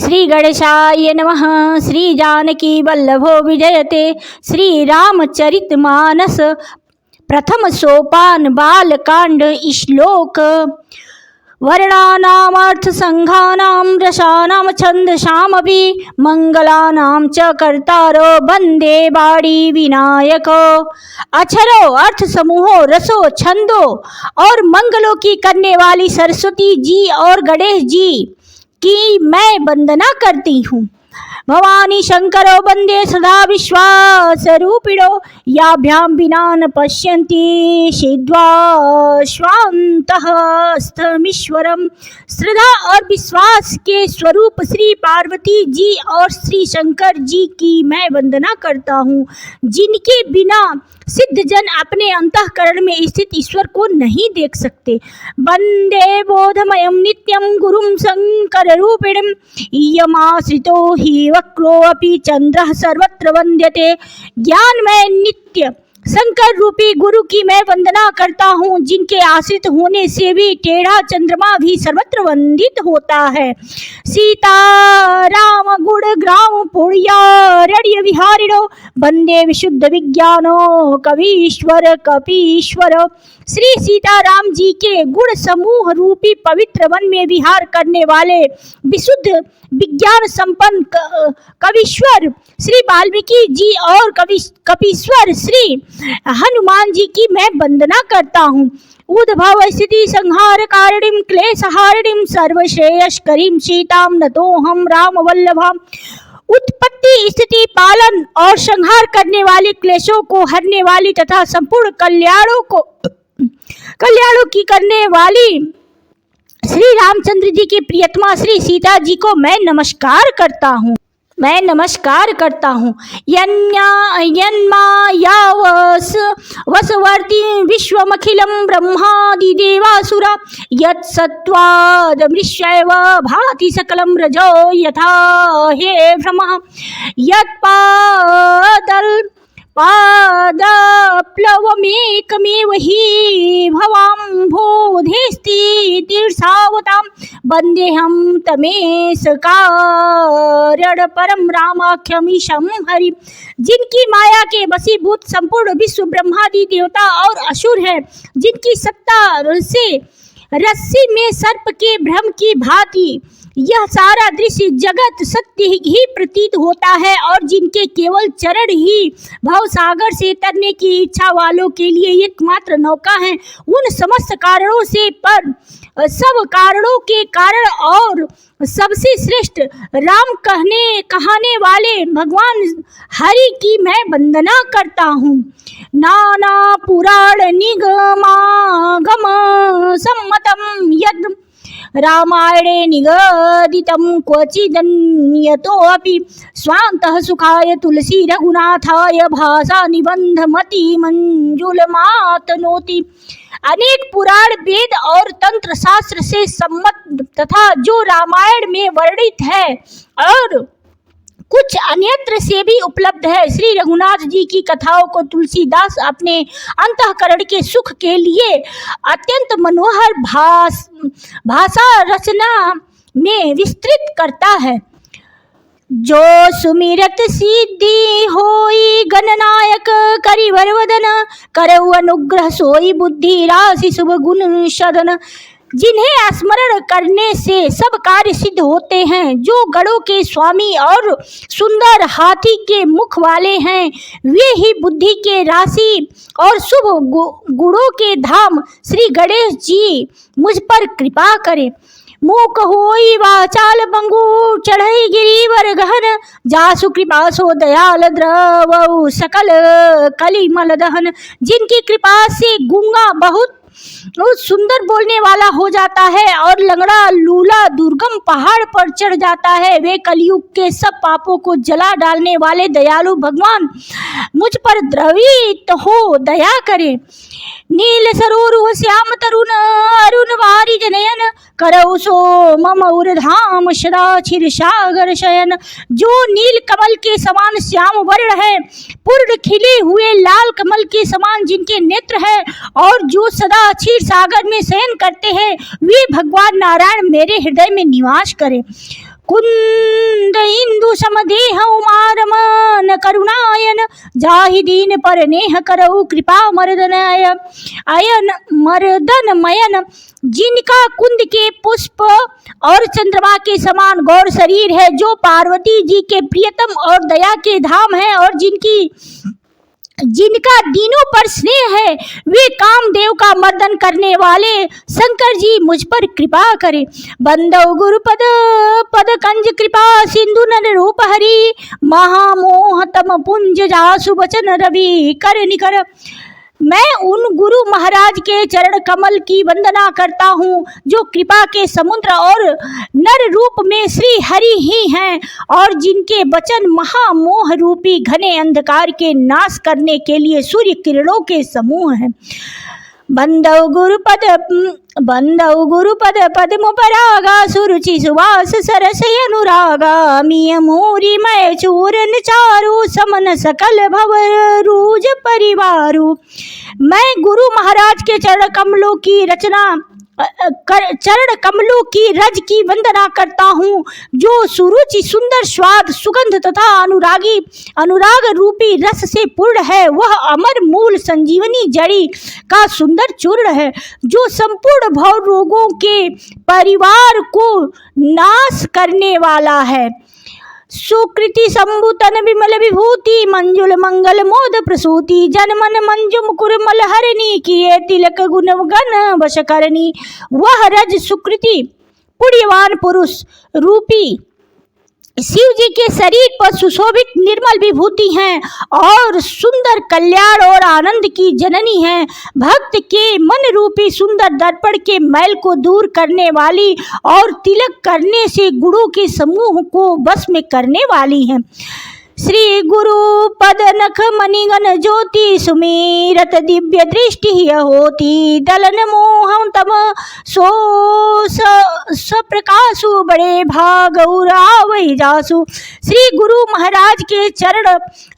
श्री गणेशाय नमः। श्री जानकी वल्लभो विजयते। श्री रामचरितमानस प्रथम सोपान बालकांड श्लोक। वर्णानामर्थ संघानां रसानां छन्दसामपि मंगलानां च कर्तारो वंदे वाणी विनायको। अक्षरों, अर्थ समूहों, रसों, छंदों और मंगलों की करने वाली सरस्वती जी और गणेश जी की मैं वंदना करती हूँ। भवानी शंकरो वंदे सदा विश्वास रूपिणो। याभ्याम विना न पश्यन्ति सिद्ध्वा स्वान्तः स्थमीश्वरम। श्रद्धा और विश्वास के स्वरूप श्री पार्वती जी और श्री शंकर जी की मैं वंदना करता हूँ, जिनके बिना सिद्ध जन अपने अंतःकरण में स्थित ईश्वर को नहीं देख सकते। वंदे बोधमयं नित्यं गुरुं शंकर रूपिणं। यमाश्रितो हि वक्रो अपि चंद्रः सर्वत्र वंद्यते। ज्ञानमय नित्य शंकर रूपी गुरु की मैं वंदना करता हूँ, जिनके आश्रित होने से भी टेढ़ा चंद्रमा भी सर्वत्र वंदित होता है। सीता राम गुण ग्राम पुण्यरण्य विहारिणो। वंदे विशुद्ध विज्ञानो कवीश्वर कपीश्वर। श्री सीताराम जी के गुण समूह रूपी पवित्र वन में विहार करने वाले विशुद्ध विज्ञान संपन्न कवीश्वर श्री वाल्मीकि जी और कपीश्वर श्री हनुमान जी की मैं वंदना करता हूँ। उद्भव स्थिति संहार कारिणीं क्लेशहारिणीं सर्वश्रेयस्करीं सीतां नतोऽहं राम वल्लभाम्। उत्पत्ति, स्थिति, पालन और संहार करने वाली, क्लेशों को हरने वाली तथा संपूर्ण कल्याणों की करने वाली श्री रामचंद्र जी की प्रियतमा श्री सीता जी को मैं नमस्कार करता हूँ। वसवर्ती विश्वमखिलं ब्रह्मादि देवासुरा। यत्सत्त्वादमृष्यैव भाति सकलं रजो यथा हे भ्रमः। पादप्लवमेकमेव हि भवाम्भोधेस्ति तीर्थावतां। वन्देऽहं तमेशकारण परम रामाख्यमीशं हरि। जिनकी माया के वशीभूत संपूर्ण विश्व ब्रह्मादि देवता और असुर है, जिनकी सत्ता से रस्सी में सर्प के भ्रम की भांति यह सारा दृश्य जगत सत्य ही प्रतीत होता है, और जिनके केवल चरण ही भवसागर से तरने की इच्छा वालों के लिए एकमात्र नौका है, उन समस्त कारणों से पर सब कारणों के कारण और सबसे श्रेष्ठ राम कहने वाले भगवान हरि की मैं वंदना करता हूँ। नाना पुराण निगमागम सम्मतम यद रामायणे निगदितं क्वचिदन्यतोऽपि स्वान्तः सुखाय तुलसी रघुनाथाय भाषा निबंधमति मंजुलमातनोति। अनेक पुराण, वेद और तंत्र शास्त्र से सम्मत तथा जो रामायण में वर्णित है और कुछ अन्यत्र से भी उपलब्ध है, श्री रघुनाथ जी की कथाओं को तुलसीदास अपने अंतःकरण के सुख के लिए अत्यंत मनोहर भाषा रचना में विस्तृत करता है। जो सुमिरत सिद्धि होई गणनायक करिवर वदन। करऊ अनुग्रह सोई बुद्धि राशि शुभ गुण सदन। जिन्हें स्मरण करने से सब कार्य सिद्ध होते हैं, जो गणों के स्वामी और सुंदर हाथी के मुख वाले हैं, वे ही बुद्धि के राशि और शुभ गुणों के धाम श्री गणेश जी मुझ पर कृपा करें। मूक होई वाचाल बंगु चढ़ई गिरिवर गहन। जासु कृपा सो दयाल द्रवऊ सकल कलिमल दहन। जिनकी कृपा से गूंगा बहुत सुंदर बोलने वाला हो जाता है और लंगड़ा लूला दुर्गम पहाड़ पर चढ़ जाता है, वे कलयुग के सब पापों को जला डालने वाले दयालु भगवान मुझ पर द्रवित हो दया करें। नील सरोरुह श्याम तरुण अरुण वारी जनयन। करौ सो मम उर्धाम सदा क्षीर सागर शयन। जो नील कमल के समान श्याम वर्ण है, पूर्ण खिले हुए लाल कमल के समान जिनके नेत्र है, और जो सदा क्षीर सागर में शयन करते हैं, वे भगवान नारायण मेरे हृदय में निवास करें। कुंद इंदु समदेह उमारमन करुणायन जाहि दीन पर नेह करऊ कृपा मर्दन अयन मर्दन मयन, जिनका कुंद के पुष्प और चंद्रमा के समान गौर शरीर है, जो पार्वती जी के प्रियतम और दया के धाम है, और जिनका दीनों पर स्नेह है, वे कामदेव का मर्दन करने वाले शंकर जी मुझ पर कृपा करें। बंदौ गुरुपद पद कंज कृपा सिंधु नर रूप हरि, महामोह तम पुंज जासु बचन रवि कर निकर। मैं उन गुरु महाराज के चरण कमल की वंदना करता हूँ, जो कृपा के समुद्र और नर रूप में श्री हरि ही हैं, और जिनके वचन महामोह रूपी घने अंधकार के नाश करने के लिए सूर्य किरणों के समूह हैं। बंदौ गुरुपद पद्म परागा सुरुचि सुवास सरस अनुरागा, मिय मूरी मय चूरन चारु समन सकल भव रूज परिवारु। मैं गुरु महाराज के चरण कमलों की रज की वंदना करता हूँ, जो सुरुचि सुंदर स्वाद सुगंध तथा अनुराग रूपी रस से पूर्ण है। वह अमर मूल संजीवनी जड़ी का सुंदर चूर्ण है, जो संपूर्ण भव रोगों के परिवार को नाश करने वाला है। सुकृति संभूतन विमल विभूति मंजुल मंगल मोद प्रसूति, जनमन मंजु मुकुर मल हरणी किए तिलक गुण गण वश करनी। वह रज सुकृति पुण्यवान पुरुष रूपी शिव जी के शरीर पर सुशोभित निर्मल विभूति हैं, और सुंदर कल्याण और आनंद की जननी है। भक्त के मन रूपी सुंदर दर्पण के मैल को दूर करने वाली, और तिलक करने से गुणों के समूह को वश में करने वाली हैं। श्री गुरु पद नख मणिगण ज्योति, सुमीरत दिव्य दृष्टि होती, दलन मोहम तम सो सप्रकाशु बड़े भाग वही जासु। श्री गुरु महाराज के चरण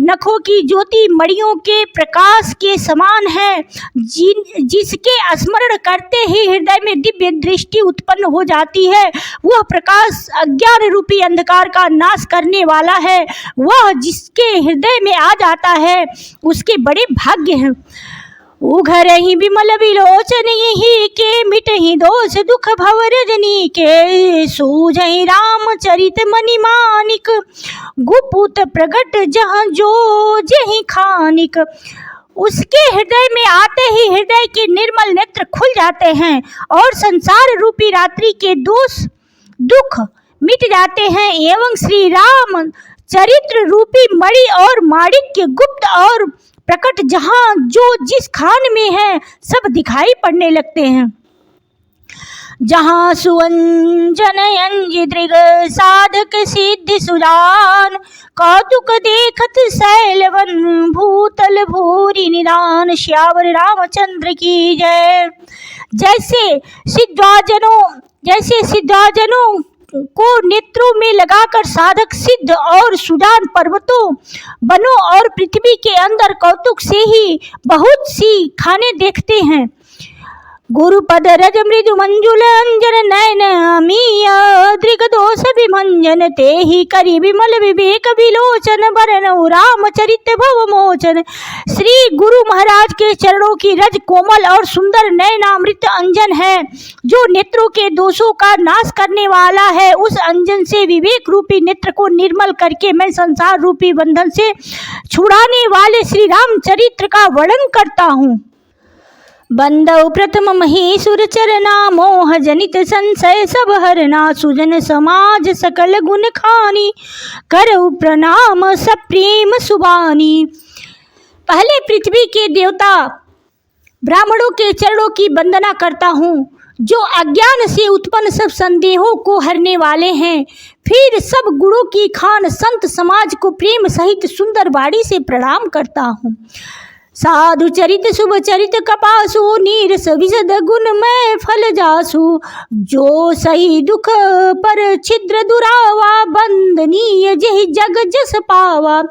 नखों की ज्योति मणियों के प्रकाश के समान है, जिसके स्मरण करते ही हृदय में दिव्य दृष्टि उत्पन्न हो जाती है। वह प्रकाश अज्ञान रूपी अंधकार का नाश करने वाला है। वह जिसके हृदय में आ जाता है, उसके बड़े भाग्य हैं। उघर ही विमल विलोचन यही के, मिट ही दोष दुख भव रजनी के, सूझ ही रामचरित मणि मानिक, गुपुत प्रगट जहाँ जो जही खानिक। उसके हृदय में आते ही हृदय के निर्मल नेत्र खुल जाते हैं, और संसार रूपी रात्रि के दोष दुख मिट जाते हैं, एवं श्री राम चरित्र रूपी मणि और माणिक के गुप्त और प्रकट जहाँ जो जिस खान में है, सब दिखाई पड़ने लगते हैं। जहाँ सुअंजन अंजिदृग साधक सिद्धि सुजान, कौतुक देखत शैलवन भूतल भूरि निदान। श्यावर रामचंद्र की जय। जैसे सिद्धाजनों को नेत्रों में लगाकर साधक सिद्ध और सुजान पर्वतों वनों और पृथ्वी के अंदर कौतुक से ही बहुत सी खाने देखते हैं। गुरुपद रज मृदु मंजुल अंजन नयन अमीय, दृग दोष विमंजन ते ही करी विमल विवेक विलोचन, बरन रामचरित भव मोचन। श्री गुरु महाराज के चरणों की रज कोमल और सुंदर नयनामृत अंजन है, जो नेत्रों के दोषों का नाश करने वाला है। उस अंजन से विवेक रूपी नेत्र को निर्मल करके मैं संसार रूपी बंधन से छुड़ाने वाले श्री रामचरित्र का वर्णन करता हूँ। बंदौ प्रथम महेशुर चरना, मोह जनित संशय सब हरना, सुजन समाज सकल गुण खानी, करऊ प्रणाम सप्रेम सुबानी। पहले पृथ्वी के देवता ब्राह्मणों के चरणों की वंदना करता हूँ, जो अज्ञान से उत्पन्न सब संदेहों को हरने वाले हैं। फिर सब गुणों की खान संत समाज को प्रेम सहित सुंदर वाणी से प्रणाम करता हूँ। साधु चरित शुभ चरित कपासु, नीरस विशद गुण में फल जासु, जो सही दुख पर छिद्र दुरावा, बंदनीय जहि जग जस पावा।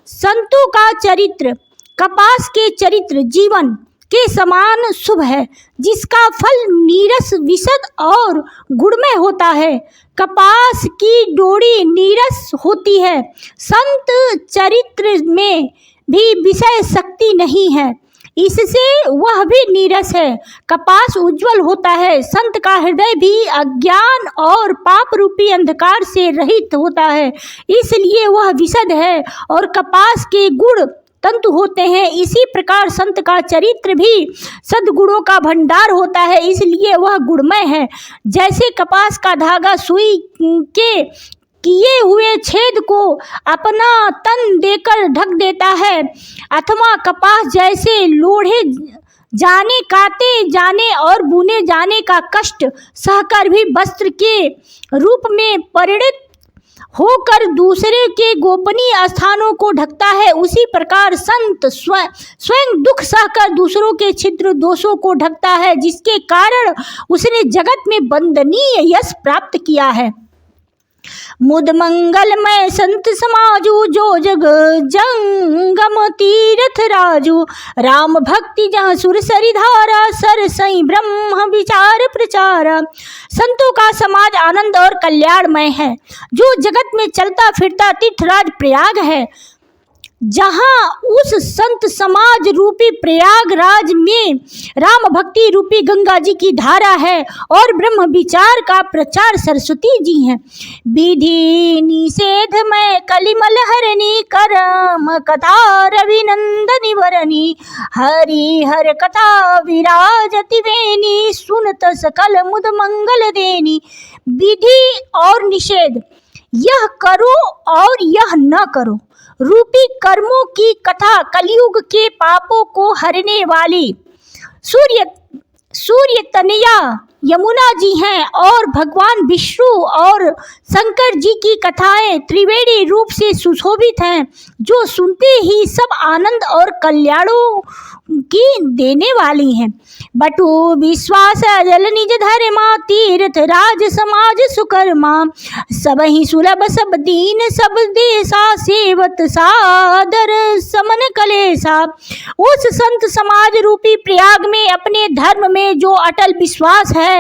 संतों का चरित्र, कपास के चरित्र जीवन के समान शुभ है, जिसका फल नीरस, विशद और गुणमय होता है। कपास की डोरी नीरस होती है। संत चरित्र में भी विषय शक्ति नहीं है, इससे वह भी नीरस है। कपास उज्जवल होता है। संत का हृदय भी अज्ञान और पाप रूपी अंधकार से रहित होता है, इसलिए वह विशद है और कपास के गुण तंतु होते हैं। इसी प्रकार संत का चरित्र भी सद्गुणों का भंडार होता है, इसलिए वह गुणमय है। जैसे कपास का धागा सुई के किए हुए छेद को अपना तन देकर ढक देता है, अथवा कपास जैसे लोढ़े जाने, काटे जाने और बुने जाने का कष्ट सहकर भी वस्त्र के रूप में परिणत होकर दूसरे के गोपनीय स्थानों को ढकता है, उसी प्रकार संत स्वयं दुख सहकर दूसरों के छिद्र दोषों को ढकता है, जिसके कारण उसने जगत में वंदनीय यश प्राप्त किया है। मुद मंगलमय संत समाजू, जो जग जंगम तीर्थ राजू। राम भक्ति जहाँ सुर सरी धारा, सर सई ब्रह्म विचार प्रचारा। संतों का समाज आनंद और कल्याणमय है, जो जगत में चलता फिरता तीर्थराज प्रयाग है। जहाँ उस संत समाज रूपी प्रयागराज में राम भक्ति रूपी गंगा जी की धारा है और ब्रह्म विचार का प्रचार सरस्वती जी हैं। विधि निषेध में कलिमल हरणी, करम कथा रविनंदनी वरणी। हरि हर कथा विराजति वेणी, सुनत सकल मुद मंगल देनी। विधि और निषेध, यह करो और यह न करो रूपी कर्मों की कथा कलयुग के पापों को हरने वाली सूर्य तनया यमुना जी हैं और भगवान विष्णु और शंकर जी की कथाएं त्रिवेणी रूप से सुशोभित हैं, जो सुनते ही सब आनंद और कल्याणों की देने वाली हैं। बटु विश्वास जल निज धर्मा, तीर्थ राज समाज सुकर्मा। सब ही सुलभ सब दीन सब देसा, सेवत सादर समन कलेसा। उस संत समाज रूपी प्रयाग में अपने धर्म में जो अटल विश्वास है,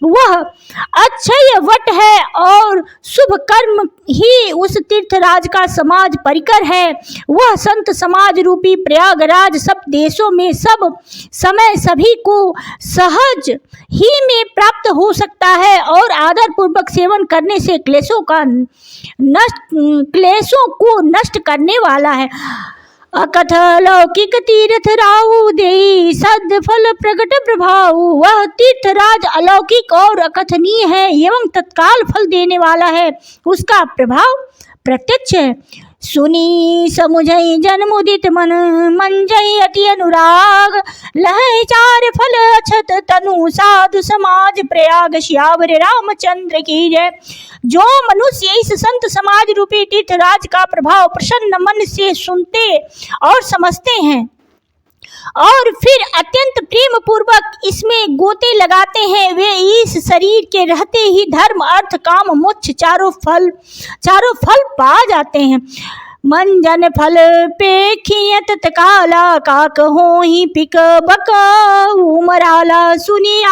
वह अक्षय वट है और शुभ कर्म ही उस तीर्थराज का समाज परिकर है। वह संत समाज रूपी प्रयागराज सब देशों में सब समय सभी को सहज ही में प्राप्त हो सकता है और आदर पूर्वक सेवन करने से क्लेशों को नष्ट करने वाला है। अकथ लौकिक तीर्थ राहु दे, सद फल प्रकट प्रभाव। वह तीर्थराज अलौकिक और अकथनीय है एवं तत्काल फल देने वाला है, उसका प्रभाव प्रत्यक्ष है। सुनी समुझई जन मुदित मन, मंजई अति अनुराग। लहै चार फल अछत तनु, साधु समाज प्रयाग। श्यावर रामचंद्र की जय। जो मनुष्य इस संत समाज रूपी तीर्थराज का प्रभाव प्रसन्न मन से सुनते और समझते हैं और फिर अत्यंत प्रेम पूर्वक इसमें गोते लगाते हैं, वे इस शरीर के रहते ही धर्म अर्थ काम मोक्ष चारों फल पा जाते हैं। मंजन फल पेखियत तकाला, काक हो ही पिक बका उमराला। सुनी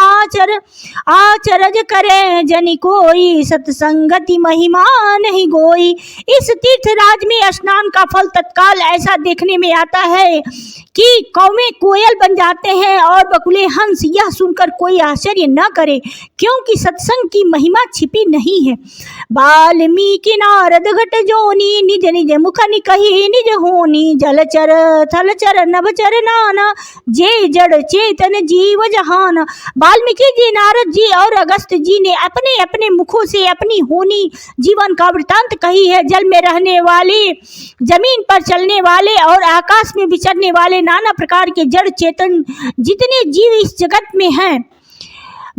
आचरज करे जनि कोई, सत्संगति महिमा नहीं गोई। इस तीर्थराज में स्नान का फल तत्काल ऐसा देखने में आता है कि कौवे कोयल बन जाते हैं और बकुले हंस। यह सुनकर कोई आश्चर्य न करे, क्योंकि सत्संग की महिमा छिपी नहीं है। वाल्मीकि नारद घट जोनी, निज निज मुख निकही निज होनी। जलचर थलचर नभचर नाना, जे जड़ चेतन जीव जहान। वाल्मीकि जी, नारद जी और अगस्त्य जी ने अपने अपने मुखों से अपनी होनी जीवन का वृतांत कही है। जल में रहने वाले, जमीन पर चलने वाले और आकाश में विचरने वाले नाना प्रकार के जड़ चेतन जितने जीव इस जगत में हैं,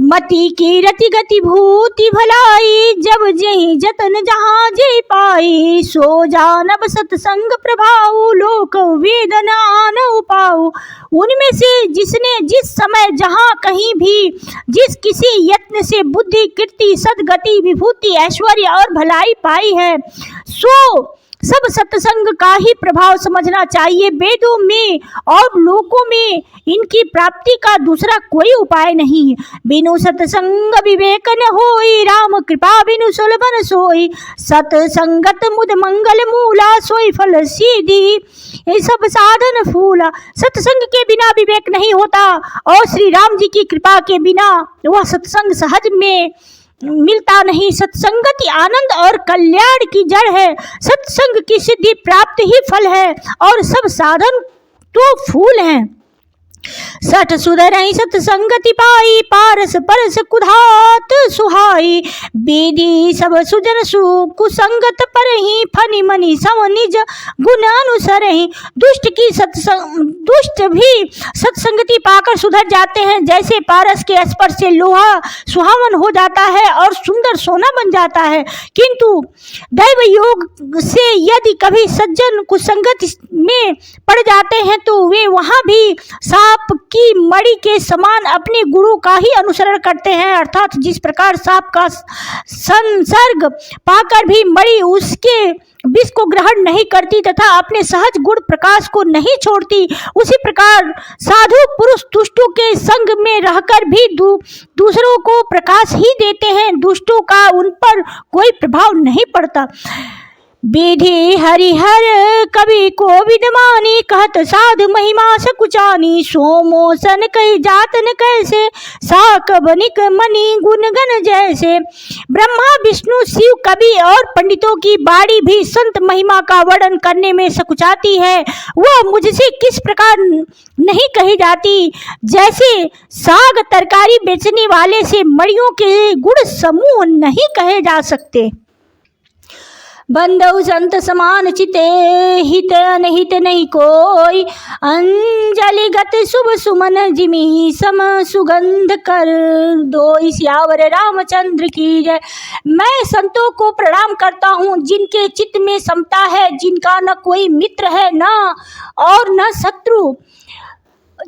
मति की रति गति भूति भलाई। जब जही जतन जहाँ जे पाई, सो जानब सत्संग प्रभाव। लोक वेदन आन उपाऊ। उनमें से जिसने जिस समय जहाँ कहीं भी जिस किसी यत्न से बुद्धि कीर्ति सदगति विभूति ऐश्वर्य और भलाई पाई है, सो सब सत्संग का ही प्रभाव समझना चाहिए। वेदों में और लोकों में इनकी प्राप्ति का दूसरा कोई उपाय नहीं है। बिनु सत्संग विवेक न होई, राम कृपा बिनु सुलभन सोई। सत्संगत मुद मंगल मूला, सोई फल सीधी ये सब साधन फूला। सत्संग के बिना विवेक नहीं होता और श्री राम जी की कृपा के बिना वह सत्संग सहज में मिलता नहीं। सत्संगति आनंद और कल्याण की जड़ है। सत्संग की सिद्धि प्राप्त ही फल है और सब साधन तो फूल हैं। सठ सुधरहि सत्संगति पाई, पारस परस कुधात सुहाई। बेदी सब सुजन कुसंगत परहि, फनि मनि सम निज गुण अनुसरहि। दुष्ट भी सत्संगति पाकर सुधर जाते हैं। जैसे पारस के स्पर्श से लोहा सुहावन हो जाता है और सुंदर सोना बन जाता है। किंतु दैव योग से यदि कभी सज्जन कुसंगति में पड़ जाते हैं तो वे वहां भी सांप की मणि के समान अपने गुरु का ही अनुसरण करते हैं। अर्थात जिस प्रकार सांप का संसर्ग पाकर भी मणि उसके विष को ग्रहण नहीं करती तथा अपने सहज गुण प्रकाश को नहीं छोड़ती, उसी प्रकार साधु पुरुष दुष्टों के संग में रहकर भी दूसरों को प्रकाश ही देते हैं। दुष्टों का उन पर कोई प्रभाव नहीं पड़ता। विधि हरिहर कवि को विदमानी, कहत साधु महिमा सकुचानी। सोमोसन कई जात न कैसे, साक बनिक मणि गुणगन जैसे। ब्रह्मा विष्णु शिव कवि और पंडितों की बाणी भी संत महिमा का वर्णन करने में सकुचाती है। वह मुझसे किस प्रकार नहीं कही जाती, जैसे साग तरकारी बेचने वाले से मणियों के गुण समूह नहीं कहे जा सकते। बंधु संत समान चिते, हित अनहित नहीं कोई। अंजलि गत शुभ सुमन जिमी, सम सुगंध कर दो। सियावर रामचंद्र की जय। मैं संतों को प्रणाम करता हूँ जिनके चित्त में समता है, जिनका न कोई मित्र है न और न शत्रु।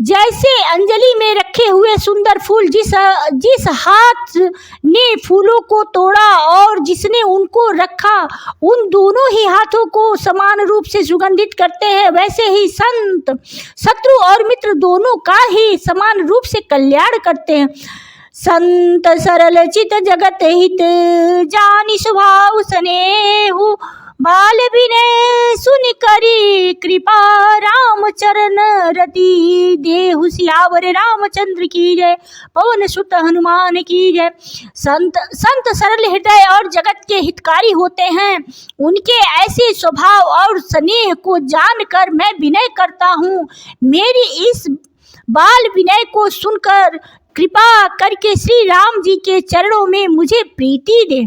जैसे अंजलि में रखे हुए सुंदर फूल जिस हाथ ने फूलों को तोड़ा और जिसने उनको रखा, उन दोनों ही हाथों को समान रूप से सुगंधित करते हैं, वैसे ही संत शत्रु और मित्र दोनों का ही समान रूप से कल्याण करते हैं। संत सरल चित जगत हित, जानि स्वभाव स्नेहु। बाल विनय सुनि करी कृपा, राम चरण रति देहु। सियावर रामचंद्र की जय। पवन सुत हनुमान की जय। संत सरल हृदय और जगत के हितकारी होते हैं। उनके ऐसे स्वभाव और स्नेह को जानकर मैं विनय करता हूँ। मेरी इस बाल विनय को सुनकर कृपा करके श्री राम जी के चरणों में मुझे प्रीति दे।